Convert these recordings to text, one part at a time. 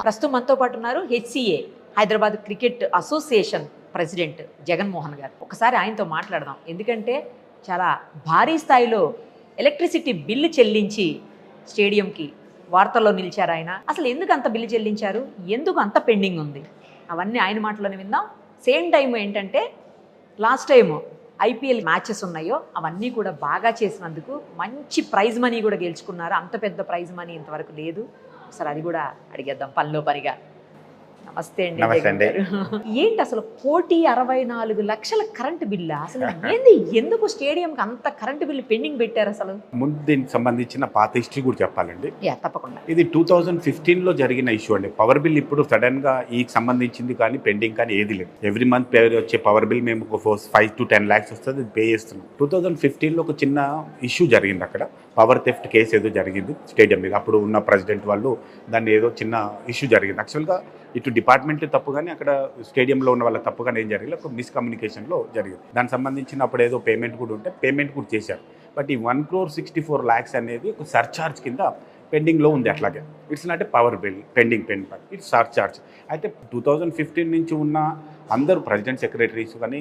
ప్రస్తుతం మనతో పాటు ఉన్నారు HCA Hyderabad cricket association president Jaganmohan గారు. ఒకసారి ఆయనతో మాట్లాడదాం. ఎందుకంటే చాలా భారీ స్థాయిలో ఎలక్ట్రిసిటీ బిల్లు చెల్లించి స్టేడియంకి వార్తల్లో నిలిచారు ఆయన. అసలు ఎందుకు అంత బిల్లు చెల్లించారు, ఎందుకు అంత పెండింగ్ ఉంది, అవన్నీ ఆయన మాటలోనే విందాం. సేమ్ టైం ఏంటంటే లాస్ట్ టైం ఐపీఎల్ మ్యాచెస్ ఉన్నాయో అవన్నీ కూడా బాగా చేసినందుకు మంచి ప్రైజ్ మనీ కూడా గెలుచుకున్నారు. అంత పెద్ద ప్రైజ్ మనీ ఇంతవరకు లేదు. సరే అది కూడా అడిగేద్దాం పనిలో పనిగా. నమస్తే అండి. ఏంటి అసలు 1,64,00,000 కరెంటు బిల్లా? అసలు ఏంది, ఎందుకు స్టేడియంకి అంత కరెంటు బిల్లు పెండింగ్ పెట్టారు? అసలు ముందు దీనికి సంబంధించిన పాత హిస్టరీ కూడా చెప్పాలండి. తప్పకుండా. ఇది 2015లో జరిగిన ఇష్యూ అండి. పవర్ బిల్ ఇప్పుడు సడన్ గా ఈ సంబంధించింది కానీ పెండింగ్ కానీ ఏది లేదు. ఎవ్రీ మంత్ పే వచ్చే పవర్ బిల్ మేము 5 to 10 lakhs వస్తుంది, అది పే చేస్తున్నాం. 2015లో ఒక చిన్న ఇష్యూ జరిగింది. అక్కడ పవర్ థెఫ్ట్ కేసు ఏదో జరిగింది స్టేడియం మీద. అప్పుడు ఉన్న ప్రెసిడెంట్ వాళ్ళు దాన్ని ఏదో చిన్న ఇష్యూ జరిగింది. యాక్చువల్గా ఇటు డిపార్ట్మెంట్ తప్పు కానీ అక్కడ స్టేడియంలో ఉన్న వాళ్ళ తప్పు కానీ ఏం జరిగింది, ఒక మిస్కమ్యూనికేషన్లో జరిగింది. దానికి సంబంధించిన అప్పుడు ఏదో పేమెంట్ కూడా ఉంటే పేమెంట్ కూడా చేశారు. బట్ ఈ 1,64,00,000 అనేది ఒక సర్చార్జ్ కింద పెండింగ్లో ఉంది. అట్లాగే it's not a power bill pending it's surcharge. అయితే 2015 నుంచి ఉన్న అందరూ ప్రెసిడెంట్ సెక్రటరీస్ కానీ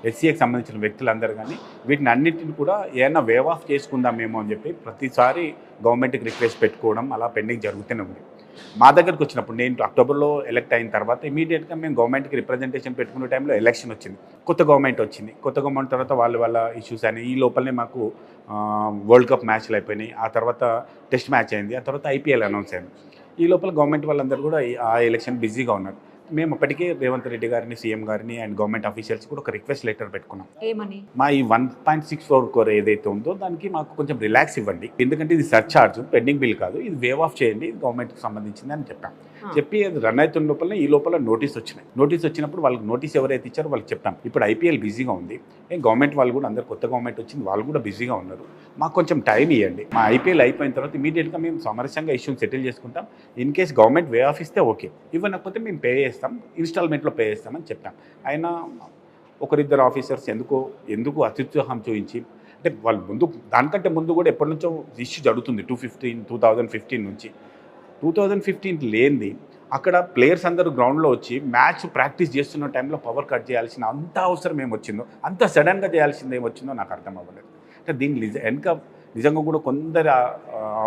హెచ్సిఏకి సంబంధించిన వ్యక్తులందరూ కానీ వీటిని అన్నింటిని కూడా ఏమైనా వేవ్ ఆఫ్ చేసుకుందామేమో అని చెప్పి ప్రతిసారి గవర్నమెంట్కి రిక్వెస్ట్ పెట్టుకోవడం అలా పెండింగ్ జరుగుతూనే ఉంది. మా దగ్గరకు వచ్చినప్పుడు నేను అక్టోబర్లో ఎలక్ట్ అయిన తర్వాత ఇమీడియట్గా మేము గవర్నమెంట్కి రిప్రజెంటేషన్ పెట్టుకునే టైంలో ఎలక్షన్ వచ్చింది. కొత్త గవర్నమెంట్ వచ్చింది. కొత్త గవర్నమెంట్ తర్వాత వాళ్ళ ఇష్యూస్ అని ఈ లోపలనే మాకు వరల్డ్ కప్ మ్యాచ్లు అయిపోయినాయి. ఆ తర్వాత టెస్ట్ మ్యాచ్ అయింది. ఆ తర్వాత ఐపీఎల్ అనౌన్స్ అయింది. ఈ లోపల గవర్నమెంట్ వాళ్ళందరూ కూడా ఆ ఎలక్షన్ బిజీగా ఉన్నారు. మేము అప్పటికే రేవంత్ రెడ్డి గారిని, సీఎం గారిని అండ్ గవర్నమెంట్ ఆఫీషియల్స్ కూడా ఒక రిక్వెస్ట్ లెటర్ పెట్టుకున్నాం. ఏమని? మా ఈ 1.64 crore ఏదైతే ఉందో దానికి మాకు కొంచెం రిలాక్స్ ఇవ్వండి. ఎందుకంటే ఇది సర్చార్జ్, పెండింగ్ బిల్ కాదు, ఇది వేవ్ ఆఫ్ చేయండి, గవర్నమెంట్కి సంబంధించింది అని చెప్పాం. చెప్పి అది రన్ అవుతున్న లోపల ఈ లోపల నోటీస్ వచ్చినాయి. నోటీస్ వచ్చినప్పుడు వాళ్ళకి నోటీస్ ఎవరైతే ఇచ్చారో వాళ్ళకి చెప్పాం, ఇప్పుడు ఐపీఎల్ బిజీగా ఉంది, గవర్నమెంట్ వాళ్ళు కూడా అందరు కొత్త గవర్నమెంట్ వచ్చింది, వాళ్ళు కూడా బిజీగా ఉన్నారు, మాకు కొంచెం టైం ఇవ్వండి. మా ఐపీఎల్ అయిపోయిన తర్వాత ఇమీడియట్గా మేము సమరస్యంగా ఇష్యూని సెటిల్ చేసుకుంటాం. In case government way of ఇస్తే ఓకే, ఇవ్వకపోతే మేము పే చేస్తాం, ఇన్స్టాల్మెంట్లో పే చేస్తామని చెప్పాం. అయినా ఒకరిద్దరు ఆఫీసర్స్ ఎందుకు అత్యుత్సాహం చూపించి, అంటే వాళ్ళు ముందు దానికంటే ముందు కూడా ఎప్పటి నుంచో ఇష్యూ జరుగుతుంది. 2015 నుంచి 2015 లేనిది అక్కడ ప్లేయర్స్ అందరూ గ్రౌండ్లో వచ్చి మ్యాచ్ ప్రాక్టీస్ చేస్తున్న టైంలో పవర్ కట్ చేయాల్సిన అంత అవసరం ఏమొచ్చిందో, అంత సడన్గా చేయాల్సింది ఏమొచ్చిందో నాకు అర్థం అవ్వలేదు. అంటే దీని వెనుక నిజంగా కూడా కొందరు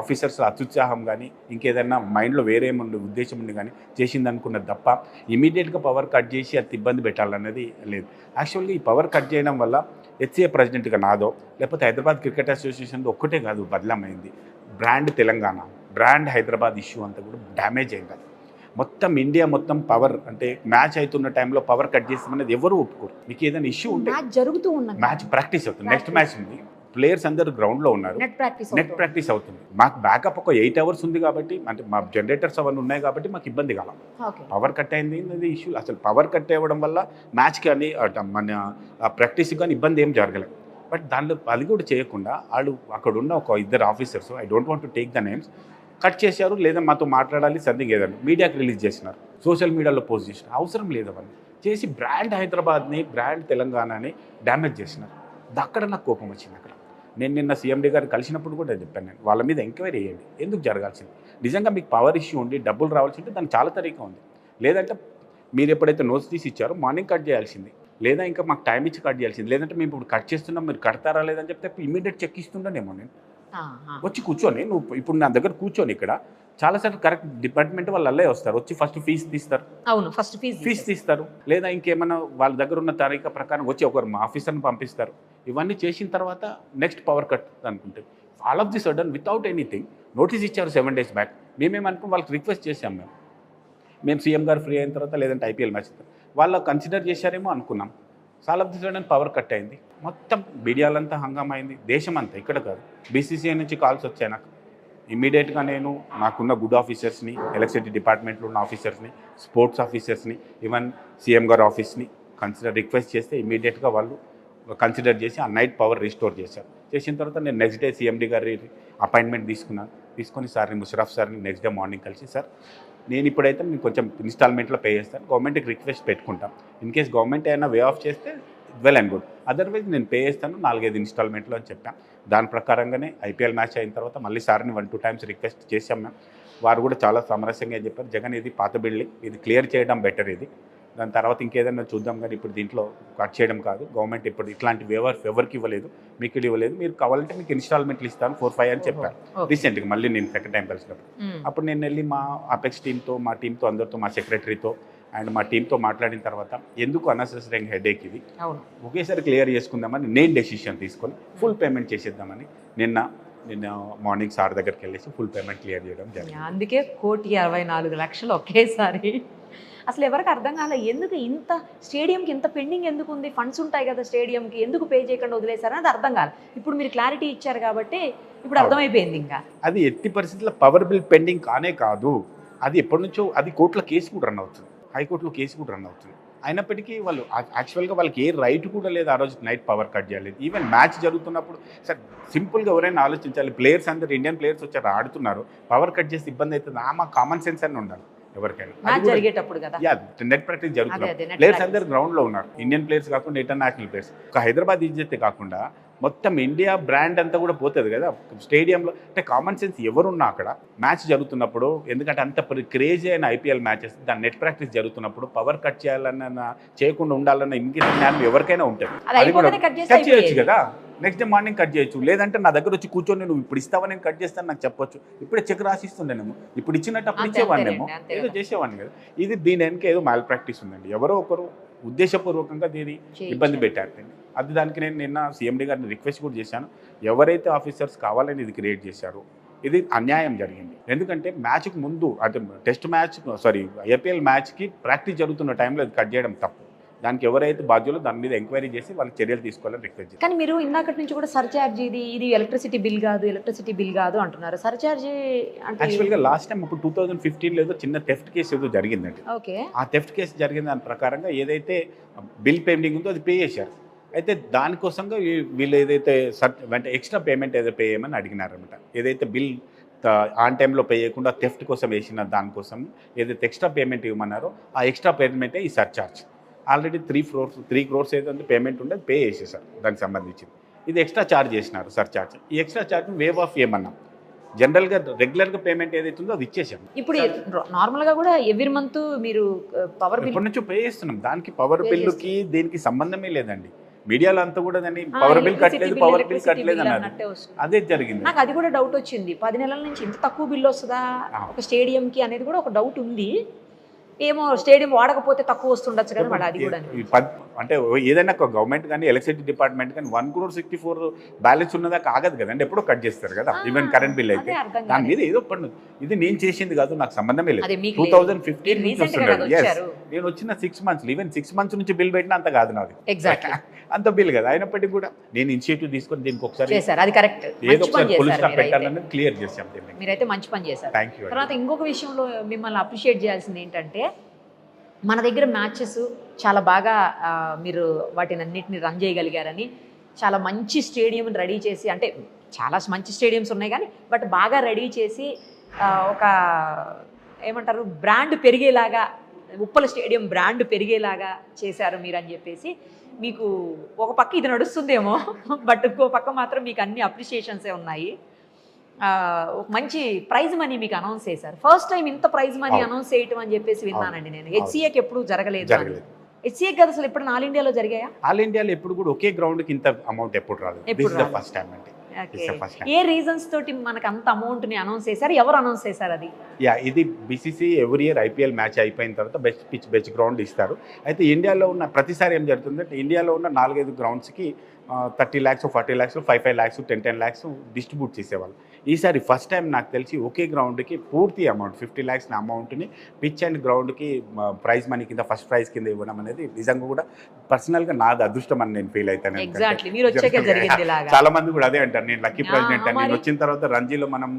ఆఫీసర్స్ అత్యుత్సాహం కానీ ఇంకేదైనా మైండ్లో వేరే ఉద్దేశం ఉండి కానీ చేసింది అనుకున్నది తప్ప ఇమీడియట్గా పవర్ కట్ చేసి అది ఇబ్బంది పెట్టాలన్నది లేదు. యాక్చువల్గా ఈ పవర్ కట్ చేయడం వల్ల హెచ్సిఏ ప్రెసిడెంట్గా నాదో లేకపోతే హైదరాబాద్ క్రికెట్ అసోసియేషన్లో ఒక్కటే కాదు బదలామైంది. Brand Telangana, brand Hyderabad issue అంతా కూడా డ్యామేజ్ అయింది. అది మొత్తం ఇండియా మొత్తం పవర్, అంటే మ్యాచ్ అవుతున్న టైంలో పవర్ కట్ చేస్తామనేది ఎవరు ఒప్పుకోరు. మీకు ఏదైనా ఇష్యూ ఉంటే జరుగుతూ ఉన్నది, మ్యాచ్ ప్రాక్టీస్ అవుతుంది, నెక్స్ట్ మ్యాచ్ ఉంది, ప్లేయర్స్ అందరూ గ్రౌండ్లో ఉన్నారు, నెట్ ప్రాక్టీస్ అవుతుంది. మాకు బ్యాకప్ ఒక 8 hours ఉంది కాబట్టి, అంటే మా జనరేటర్స్ అవన్నీ ఉన్నాయి కాబట్టి మాకు ఇబ్బంది కాల. పవర్ కట్ అయింది అనేది ఇష్యూ. అసలు పవర్ కట్ అవ్వడం వల్ల మ్యాచ్ కానీ మన ప్రాక్టీస్ కానీ ఇబ్బంది ఏం జరగలేదు. బట్ దానిలో అది కూడా చేయకుండా వాళ్ళు అక్కడ ఉన్న ఒక ఇద్దరు officers, I don't want to take the names, cut చేశారు. లేదా మాతో మాట్లాడాలి సంథింగ్ ఏదంటే మీడియాకి రిలీజ్ చేసినారు, సోషల్ మీడియాలో పోస్ట్ చేసినారు. అవసరం లేదు అవన్నీ చేసి బ్రాండ్ హైదరాబాద్ని, బ్రాండ్ తెలంగాణని డ్యామేజ్ చేసినారు. అక్కడ నాకు కోపం వచ్చింది. అక్కడ నేను నిన్న సీఎండీ గారిని కలిసినప్పుడు కూడా చెప్పాను, నేను వాళ్ళ మీద ఎంక్వైరీ చేయండి, ఎందుకు జరగాల్సింది. నిజంగా మీకు పవర్ ఇష్యూ ఉండి డబ్బులు రావాల్సి ఉంటే దానికి చాలా తరీకా ఉంది. లేదంటే మీరు ఎప్పుడైతే నోట్స్ తీసి ఇచ్చారో మార్నింగ్ కట్ చేయాల్సింది, లేదా ఇంకా మాకు టైం ఇచ్చి కట్ చేయాల్సింది. లేదంటే మేము ఇప్పుడు కట్ చేస్తున్నాం, మీరు కడతారా లేదని చెప్తే ఇమీడియట్ చెక్ ఇస్తుండేమో. నేను వచ్చి కూర్చొని, నువ్వు ఇప్పుడు నా దగ్గర కూర్చొని ఇక్కడ చాలాసార్లు కరెక్ట్ డిపార్ట్మెంట్ వాళ్ళు అల్లే వస్తారు, వచ్చి ఫస్ట్ ఫీజు తీస్తారు. అవును, ఫస్ట్ ఫీజు తీస్తారు. లేదా ఇంకేమైనా వాళ్ళ దగ్గర ఉన్న తారీఖు ప్రకారం వచ్చి ఒకరు మా ఆఫీసర్ని పంపిస్తారు. ఇవన్నీ చేసిన తర్వాత నెక్స్ట్ పవర్ కట్ అనుకుంటే all of the sudden without anything notice ఇచ్చారు 7 days బ్యాక్. మేమేమనుకుని వాళ్ళకి రిక్వెస్ట్ చేసాం, మేము సీఎం గారు ఫ్రీ అయిన తర్వాత లేదంటే ఐపీఎల్ మ్యాచ్ వాళ్ళు కన్సిడర్ చేశారేమో అనుకున్నాం. All of the sudden power cut అయింది. మొత్తం మీడియాలంతా హంగామా అయింది, దేశం అంతా, ఇక్కడ కాదు. బీసీసీఐ నుంచి కాల్స్ వచ్చాయి నాకు. ఇమీడియట్గా నేను నాకున్న గుడ్ ఆఫీసర్స్ని, ఎలక్ట్రిసిటీ డిపార్ట్మెంట్లో ఉన్న ఆఫీసర్స్ని, స్పోర్ట్స్ ఆఫీసర్స్ని, ఈవెన్ సీఎం గారు ఆఫీస్ని రిక్వెస్ట్ చేస్తే ఇమీడియట్గా వాళ్ళు కన్సిడర్ చేసి ఆ నైట్ పవర్ రిస్టోర్ చేశారు. చేసిన తర్వాత నేను నెక్స్ట్ డే సీఎండీ గారి అపాయింట్మెంట్ తీసుకొని సార్ని, ముషరఫ్ సార్ని నెక్స్ట్ డే మార్నింగ్ కలిసి, సార్ నేను ఇప్పుడైతే మీకు కొంచెం ఇన్స్టాల్మెంట్లో పే చేస్తాను, గవర్నమెంట్కి రిక్వెస్ట్ పెట్టుకుంటాం, ఇన్ కేస్ గవర్నమెంట్ ఏమైనా వే ఆఫ్ చేస్తే వెల్ అండ్ గుడ్, అదర్వైజ్ నేను పే చేస్తాను 4-5 ఇన్స్టాల్మెంట్లో అని చెప్పాం. దాని ప్రకారంగానే ఐపీఎల్ మ్యాచ్ అయిన తర్వాత మళ్ళీ సార్ని 1-2 times రిక్వెస్ట్ చేశాం మేము. వారు కూడా చాలా సామరస్యంగా చెప్పారు, జగన్ ఇది పాత బిల్డింగ్, ఇది క్లియర్ చేయడం బెటర్, ఇది దాని తర్వాత ఇంకేదైనా చూద్దాం, కానీ ఇప్పుడు దీంట్లో కట్ చేయడం కాదు, గవర్నమెంట్ ఇప్పుడు ఇట్లాంటి ఎవరికి ఇవ్వలేదు, మీకు ఇవ్వలేదు, మీరు కావాలంటే మీకు ఇన్స్టాల్మెంట్లు ఇస్తాను 4-5 అని చెప్పారు రీసెంట్గా. మళ్ళీ నేను సెకండ్ టైం కలిసినప్పుడు అప్పుడు నేను వెళ్ళి మా అపెక్స్ టీంతో, మా టీంతో అందరితో, మా సెక్రటరీతో అండ్ మా టీంతో మాట్లాడిన తర్వాత ఎందుకు అన్నెసెసరీ హెడేక్ ఇది, ఒకేసారి క్లియర్ చేసుకుందామని నేను డెసిషన్ తీసుకొని ఫుల్ పేమెంట్ చేసేద్దామని నిన్న మార్నింగ్ సార్ దగ్గరికి వెళ్ళేసి ఫుల్ పేమెంట్ క్లియర్ చేయడం జరిగింది. అందుకే 1,64,00,000 ఒకేసారి. అసలు ఎవరికి అర్థం కాలే, ఎందుకు ఇంత స్టేడియంకి ఇంత పెండింగ్ ఎందుకు ఉంది, ఫండ్స్ ఉంటాయి కదా స్టేడియంకి, ఎందుకు పే చేయకుండా వదిలేశారని అది అర్థం కాదు. ఇప్పుడు మీరు క్లారిటీ ఇచ్చారు కాబట్టి ఇప్పుడు అర్థమైపోయింది. ఇంకా అది ఎట్టి పరిస్థితుల్లో పవర్ బిల్ పెండింగ్ కానే కాదు, అది ఎప్పటి నుంచో అది కోర్టులో కేసు కూడా రన్ అవుతుంది, హైకోర్టులో కేసు కూడా రన్ అవుతుంది. అయినప్పటికీ వాళ్ళు యాక్చువల్గా వాళ్ళకి ఏ రైట్ కూడా లేదు ఆ రోజు నైట్ పవర్ కట్ చేయలేదు. ఈవెన్ మ్యాచ్ జరుగుతున్నప్పుడు సార్ సింపుల్గా ఎవరైనా ఆలోచించాలి, ప్లేయర్స్ అందరూ ఇండియన్ ప్లేయర్స్ వచ్చారు ఆడుతున్నారు, పవర్ కట్ చేసి ఇబ్బంది అవుతుంది, మా కామన్ సెన్స్ అని ఉండాలి ఎవరికైనా. జరిగేటప్పుడు కదా నెట్ ప్రాక్టీస్ జరుగుతుంది, ప్లేయర్స్ అందరు గ్రౌండ్ లో ఉన్నారు, ఇండియన్ ప్లేయర్స్ కాకుండా ఇంటర్నేషనల్ ప్లేయర్స్. ఒక హైదరాబాద్ ఇజ్జతే కాకుండా మొత్తం ఇండియా బ్రాండ్ అంతా కూడా పోతుంది కదా స్టేడియంలో. అంటే కామన్ సెన్స్ ఎవరున్నా అక్కడ మ్యాచ్ జరుగుతున్నప్పుడు, ఎందుకంటే అంత క్రేజీ అయిన ఐపీఎల్ మ్యాచెస్ దాని నెట్ ప్రాక్టీస్ జరుగుతున్నప్పుడు పవర్ కట్ చేయాలన్న చేయకుండా ఉండాలన్న ఇంగిత జ్ఞానం ఎవరికైనా ఉంటుంది. అది కూడా కట్ చేయొచ్చు కదా, నెక్స్ట్ డే మార్నింగ్ కట్ చేయొచ్చు, లేదంటే నా దగ్గర వచ్చి కూర్చొని నువ్వు ఇప్పుడు ఇస్తావని నేను కట్ చేస్తాను నాకు చెప్పొచ్చు, ఇప్పుడే చెక్ రాసిస్తుండేనేమో, ఇప్పుడు ఇచ్చినట్టు అప్పుడు ఇచ్చేవాడినేమో, ఏదో చేసేవాడిని కదా. ఇది దీని వెనక ఏదో మ్యాల్ ప్రాక్టీస్ ఉందండి, ఎవరో ఒకరు ఉద్దేశపూర్వకంగా దీన్ని ఇబ్బంది పెట్టారు. అది దానికి నేను నిన్న సీఎండీ గారిని రిక్వెస్ట్ కూడా చేశాను, ఎవరైతే ఆఫీసర్స్ కావాలని ఇది క్రియేట్ చేశారో ఇది అన్యాయం జరిగింది. ఎందుకంటే మ్యాచ్కి ముందు అంటే టెస్ట్ మ్యాచ్ ఐపీఎల్ మ్యాచ్కి ప్రాక్టీస్ జరుగుతున్న టైంలో ఇది కట్ చేయడం తప్పు. దానికి ఎవరైతే బాధ్యులో దాని మీద ఎంక్వైరీ చేసి వాళ్ళకి చర్యలు తీసుకోవాలని రిక్వెస్ట్ చేశారు. కానీ మీరు ఇందాకటి నుంచి కూడా సర్చార్జ్ ఇది ఎలక్ట్రిసిటీ బిల్ కాదు అంటున్నారు. సర్చార్జ్ అంటే యాక్చువల్గా లాస్ట్ టైం ఇప్పుడు 2015 ఏదో చిన్న థెఫ్ట్ కేసు ఏదో జరిగిందండి. ఆ థెఫ్ట్ కేసు జరిగిన దాని ప్రకారంగా ఏదైతే బిల్ పెండింగ్ ఉందో అది పే చేశారు. అయితే దానికోసంగా వీళ్ళు ఏదైతే అంటే ఎక్స్ట్రా పేమెంట్ ఏదో పే చేయమని అడిగినారనమాట. ఏదైతే బిల్ ఆన్ టైంలో పే చేయకుండా థెఫ్ట్ కోసం వేసిన దానికోసం ఏదైతే ఎక్స్ట్రా పేమెంట్ ఇవ్వమన్నారో ఆ ఎక్స్ట్రా పేమెంటే ఈ సర్చార్జ్. ఆల్రెడీ 3 crores ఏదైతే పేమెంట్ ఉంటే పే చేసేసారు దానికి సంబంధించింది. ఇది ఎక్స్ట్రా ఛార్జ్ చేసినారు సర్చార్జ్. ఈ ఎక్స్ట్రా ఛార్జ్ వేవ్ ఆఫ్ ఏమన్నాం, జనరల్గా రెగ్యులర్గా పేమెంట్ ఏదైతే ఉందో అది ఇచ్చేసాం. ఇప్పుడు నార్మల్గా కూడా ఎవ్రీ మంత్ మీరు పవర్ బిల్ ఇప్పటి నుంచి పే చేస్తున్నాం, దానికి పవర్ బిల్లుకి దీనికి సంబంధమే లేదండి. మీడియాలో అంతా కూడా దాన్ని పవర్ బిల్ కట్టలేదు అన్నట్టు అదే జరిగింది. నాకు అది కూడా డౌట్ వచ్చింది, 10 నెలల నుంచి ఇంత తక్కువ బిల్లు వస్తుందా ఒక స్టేడియంకి అనేది కూడా ఒక డౌట్ ఉంది. ఏమో స్టేడియం వాడకపోతే తక్కువ వస్తుండొచ్చు కదా మళ్ళీ అది కూడా. అంటే ఏదైనా గవర్నమెంట్ కానీ ఎలక్ట్రిసిటీ డిపార్ట్మెంట్ కానీ 1,64 బ్యాలెన్స్ ఉన్నదా కాగదు కదండి, ఎప్పుడో కట్ చేస్తారు కదా. ఈవెన్ కరెంట్ బిల్ అయితే దాని మీద ఏదో పన్ను, ఇది నేను చేసింది కాదు, నాకు సంబంధమే లేదు. 2015 నుంచి వస్తున్నాడు. నేను వచ్చిన 6 months, ఈవెన్ 6 months నుంచి బిల్ పెట్టినా అంత కాదు నాది, ఎగ్జాక్ట్లీ అంత బిల్ కదా. అయినప్పటికీ కూడా నేను ఇనిషియేటివ్ తీసుకొని దీనికి ఒకసారి అది కరెక్ట్ ఏదో ఒకసారి ఫుల్ స్టాప్ పెట్టాలని క్లియర్ చేసాం. మీరైతే మంచి పని చేశారు. Thank you. తర్వాత ఇంకొక విషయంలో మిమ్మల్ని అప్రిషియేట్ చేయాల్సింది ఏంటంటే, మన దగ్గర మ్యాచెస్ చాలా బాగా మీరు వాటిని అన్నిటిని రన్ చేయగలిగారని, చాలా మంచి స్టేడియం రెడీ చేసి, అంటే చాలా మంచి స్టేడియంస్ ఉన్నాయి కానీ బట్ బాగా రెడీ చేసి ఒక ఏమంటారు బ్రాండ్ పెరిగేలాగా, ఉప్పల స్టేడియం బ్రాండ్ పెరిగేలాగా చేశారు మీరు అని చెప్పేసి, మీకు ఒక పక్క ఇది నడుస్తుందేమో బట్ ఇంకో పక్క మాత్రం మీకు అన్ని అప్రిషియేషన్సే ఉన్నాయి. మంచి ప్రైజ్ మనీ మీకు అనౌన్స్ చేశారు. ఫస్ట్ టైం ఇంత ప్రైజ్ మనీ అనౌన్స్ చేయటం అని చెప్పేసి విన్నానండి నేను. హెచ్సిఏకి ఎప్పుడు జరగలేదు. హెచ్సిఏ కదా అసలు ఎప్పుడు ఆల్ ఇండియాలో జరిగాయా? ఆల్ ఇండియాలో ఎప్పుడు కూడా ఒకే గ్రౌండ్కి ఇంత అమౌంట్ ఎప్పుడు రాలేదు, ఫస్ట్ టైం అంటే. ఏ రీజన్స్ తోటి మనకు అంత అమౌంట్ ని అనౌన్స్ చేశారు, ఎవరు అనౌన్స్ చేశారు అది? ఇది BCC every year IPL match అయిపోయిన తర్వాత బెస్ట్ పిచ్ బెస్ట్ గ్రౌండ్ ఇస్తారు. అయితే ఇండియాలో ఉన్న ప్రతిసారి ఏం జరుగుతుందంటే ఇండియాలో ఉన్న 4-5 గ్రౌండ్స్కి 30 lakhs, 40 lakhs, 5 lakhs, 10 lakhs distribute చేసేవాళ్ళు. ఈసారి ఫస్ట్ టైం నాకు తెలిసి ఒకే గ్రౌండ్కి పూర్తి అమౌంట్ 50 lakhs అమౌంట్ని పిచ్ అండ్ గ్రౌండ్కి ప్రైజ్ మనీ కింద ఫస్ట్ ప్రైజ్ కింద ఇవ్వడం అనేది నిజంగా కూడా పర్సనల్గా నాది అదృష్టం అని నేను ఫీల్ అవుతాను. చాలా మంది కూడా అదే అంటారు, నేను లక్కీ ప్రెసిడెంట్ అని. నేను వచ్చిన తర్వాత రంజీలో మనం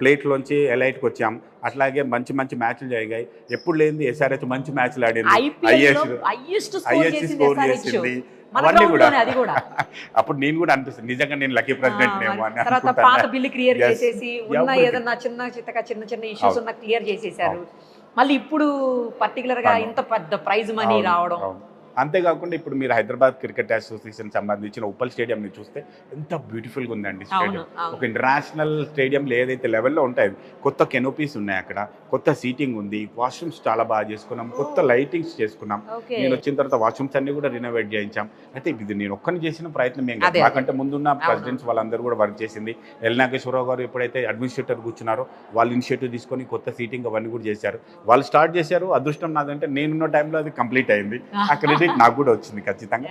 ప్లేట్లోంచి ఎలైట్కి వచ్చాం, అట్లాగే మంచి మంచి మ్యాచ్లు జరిగాయి. ఎప్పుడు లేనిది ఎస్ఆర్హెచ్ మంచి మ్యాచ్లు ఆడింది, ఐఎస్సి స్కోర్ చేసింది, అవన్నీ కూడా. అప్పుడు నేను కూడా అనిపిస్తుంది నిజంగా నేను లక్కీ ప్రెసిడెంట్ ఏమో అని. తర్వాత పాత బిల్లు క్లియర్ చేసేసి ఉన్న ఏదన్నా చిన్న చిన్న ఇష్యూస్ ఉన్న క్లియర్ చేసేసారు. మళ్ళీ ఇప్పుడు పర్టికులర్ గా ఇంత పెద్ద ప్రైజ్ మనీ రావడం అంతేకాకుండా ఇప్పుడు మీరు హైదరాబాద్ క్రికెట్ అసోసియేషన్ సంబంధించిన ఉప్పల్ స్టేడియంని చూస్తే ఎంత బ్యూటిఫుల్గా ఉందండి స్టేడియం. ఒక ఇంటర్నేషనల్ స్టేడియంలో ఏదైతే లెవెల్లో ఉంటాయి, కొత్త కెనోపీస్ ఉన్నాయి, అక్కడ కొత్త సీటింగ్ ఉంది, వాష్రూమ్స్ చాలా బాగా చేసుకున్నాం, కొత్త లైటింగ్స్ చేసుకున్నాం. నేను వచ్చిన తర్వాత వాష్రూమ్స్ అన్ని కూడా రినోవేట్ చేయించాం. అయితే ఇది నేను ఒక్కని చేసిన ప్రయత్నం ఏం కాదు, నాకంటే ముందున్న ప్రెసిడెంట్స్ వాళ్ళందరూ కూడా వర్క్ చేసింది. ఎల్ నాగేశ్వరరావు గారు ఎప్పుడైతే అడ్మినిస్ట్రేటర్ కూర్చున్నారో వాళ్ళు ఇనిషియేటివ్ తీసుకొని కొత్త సీటింగ్ అవన్నీ కూడా చేశారు. వాళ్ళు స్టార్ట్ చేశారు. అదృష్టం నాదంటే నేనున్న టైంలో అది కంప్లీట్ అయింది. ఆ క్రెడిట్ నాకు కూడా వచ్చింది ఖచ్చితంగా.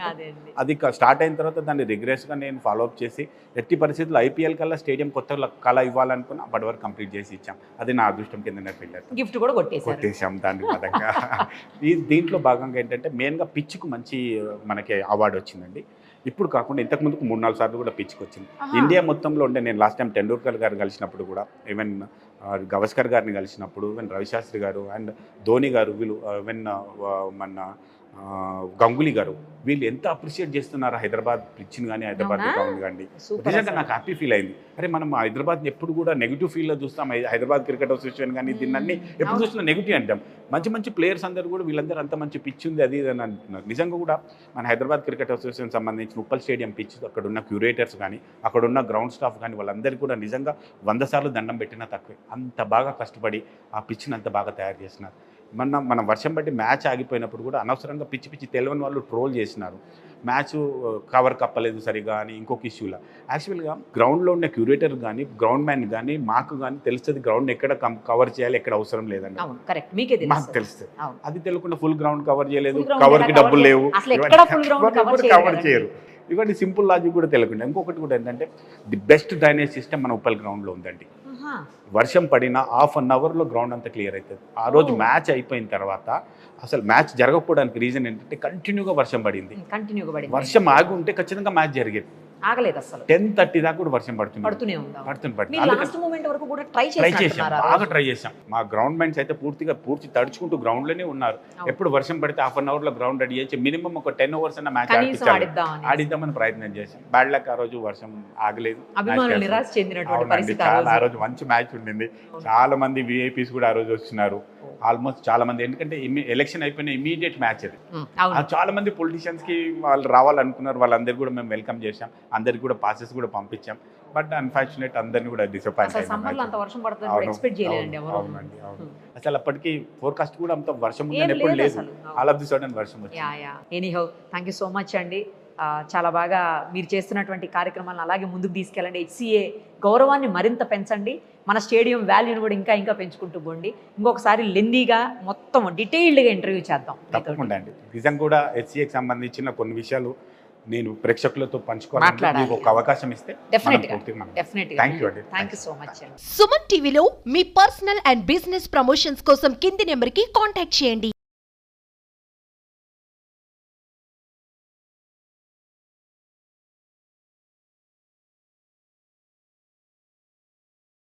అది స్టార్ట్ అయిన తర్వాత దాన్ని రిగ్రెస్గా నేను ఫాలోఅప్ చేసి ఎట్టి పరిస్థితుల్లో ఐపీఎల్ కల్లా స్టేడియం కొత్త కళ ఇవ్వాలనుకుని అప్పటి వరకు కంప్లీట్ చేసి ఇచ్చాం. అది నా అదృష్టం కింద ఫీల్ అవుతుంది. గిఫ్ట్ కూడా కొట్టేసాం దాని పరంగా. దీంట్లో భాగంగా ఏంటంటే మెయిన్గా పిచ్కు మంచి మనకి అవార్డు వచ్చిందండి. ఇప్పుడు కాకుండా ఇంతకుముందుకు 3-4 సార్లు కూడా పిచ్కి వచ్చింది. ఇండియా మొత్తంలో ఉండే నేను లాస్ట్ టైం టెండూల్కర్ గారు కలిసినప్పుడు కూడా, ఈవెన్ గవస్కర్ గారిని కలిసినప్పుడు, ఈవెన్ రవిశాస్త్రి గారు అండ్ ధోని గారు, వీళ్ళు ఈవెన్ మన గంగూలీ గారు, వీళ్ళు ఎంత అప్రిషియేట్ చేస్తున్నారు హైదరాబాద్ పిచ్ని కానీ హైదరాబాద్ గ్రౌండ్ కానీ. నిజంగా నాకు హ్యాపీ ఫీల్ అయింది. అరే మనం హైదరాబాద్ ఎప్పుడు కూడా నెగిటివ్ ఫీల్లో చూస్తాం. హైదరాబాద్ క్రికెట్ అసోసియేషన్ కానీ దీన్ని ఎప్పుడు చూసినా నెగిటివ్ అంటాం. మంచి మంచి ప్లేయర్స్ అందరూ కూడా వీళ్ళందరూ అంత మంచి పిచ్ ఉంది అది అని అంటున్నారు. నిజంగా కూడా మన హైదరాబాద్ క్రికెట్ అసోసియేషన్ సంబంధించిన ఉప్పల్ స్టేడియం పిచ్, అక్కడ ఉన్న క్యూరేటర్స్ కానీ అక్కడ ఉన్న గ్రౌండ్ స్టాఫ్ కానీ వాళ్ళందరికీ కూడా నిజంగా 100 సార్లు దండం పెట్టినా తక్కువే. అంత బాగా కష్టపడి ఆ పిచ్ని అంత బాగా తయారు చేసినారు. మనం వర్షం బట్టి మ్యాచ్ ఆగిపోయినప్పుడు కూడా అనవసరంగా పిచ్చి తెలియని వాళ్ళు ట్రోల్ చేసినారు. మ్యాచ్ కవర్ కప్పలేదు సరిగా అని ఇంకొక ఇష్యూలా. యాక్చువల్గా గ్రౌండ్లో ఉన్న క్యూరేటర్ కానీ గ్రౌండ్ మ్యాన్ కానీ మాకు కానీ తెలుస్తుంది గ్రౌండ్ ఎక్కడ కవర్ చేయాలి, ఎక్కడ అవసరం లేదండి. మాకు తెలుస్తుంది. అది తెలియకుండా ఫుల్ గ్రౌండ్ కవర్ చేయలేదు, కవర్కి డబ్బులు లేవు, కవర్ చేయరు. ఇవన్నీ సింపుల్ లాజిక్ కూడా తెలియకుండా. ఇంకొకటి కూడా ఏంటంటే ది బెస్ట్ డ్రైనేజ్ సిస్టమ్ మన ఉప్పల్ గ్రౌండ్లో ఉందండి. వర్షం పడినా ½ అన్ అవర్లో గ్రౌండ్ అంతా క్లియర్ అవుతుంది. ఆ రోజు మ్యాచ్ అయిపోయిన తర్వాత అసలు మ్యాచ్ జరగకపోవడానికి రీజన్ ఏంటంటే కంటిన్యూగా వర్షం పడింది. వర్షం ఆగి ఉంటే ఖచ్చితంగా మ్యాచ్ జరిగేది. ఆగలేదు అసలు. 10:30 దాకా కూడా వర్షం పడుతుంది. బాగా ట్రై చేసాం. మా గ్రౌండ్ మెంట్స్ అయితే పూర్తి తడుచుకుంటూ గ్రౌండ్ లోనే ఉన్నారు. ఎప్పుడు వర్షం పడితే ½ అన్ అవర్ లో గ్రౌండ్ రెడీ చేసి మినిమం ఒక 10 ఓవర్స్ అన్న మ్యాచ్ ఆడిద్దామని ప్రయత్నం చేసాం. బ్యాడ్ లక్, ఆ రోజు వర్షం ఆగలేదు. ఆ రోజు మంచి మ్యాచ్ ఉండింది. చాలా మంది విఐపీస్ కూడా ఆ రోజు వచ్చినారు. ఆల్మోస్ట్ చాలా మంది, ఎందుకంటే ఎలక్షన్ అయిపోయిన ఇమీడియట్ మ్యాచ్ అది. చాలా మంది పొలిటీషియన్స్ కి వాళ్ళు రావాలనుకున్నారు. వాళ్ళందరికీ కూడా మేము వెల్కమ్ చేసాం. అందరికి కూడా పాసెస్ కూడా పంపించాం. బట్ అన్ఫార్చునేట్ అందరినీ కూడా డిసప్పాయింట్ అవునండి. అవును, అసలు అప్పటికి ఫోర్కాస్ట్ కూడా అంత వర్షం ఉందని ఎప్పుడు లేదు. ఆల్ ఆఫ్ ది సడన్ వర్షం వచ్చింది. Anyhow thank you so much అండి. చాలా బాగా మీరు చేస్తున్నటువంటి కార్యక్రమాలను అలాగే ముందుకు తీసుకెళ్ళండి. హెచ్సిఏ గౌరవాన్ని మరింత పెంచండి. మన స్టేడియం వాల్యూని కూడా ఇంకా పెంచుకుంటూ పోండి. ఇంకొకసారి లెందీగా మొత్తం డీటెయిల్డ్గా ఇంటర్వ్యూ చేద్దాం. తప్పకుండా అండి. నిజంగా కూడా హెచ్సిఏకి సంబంధించిన కొన్ని విషయాలు నేను ప్రేక్షకులతో పంచుకోవాలని ఒక అవకాశం ఇస్తే సుమన్ టీవీలో మీ పర్సనల్ అండ్ బిజినెస్ ప్రమోషన్స్ కోసం కింది నెంబర్కి కాంటాక్ట్ చేయండి.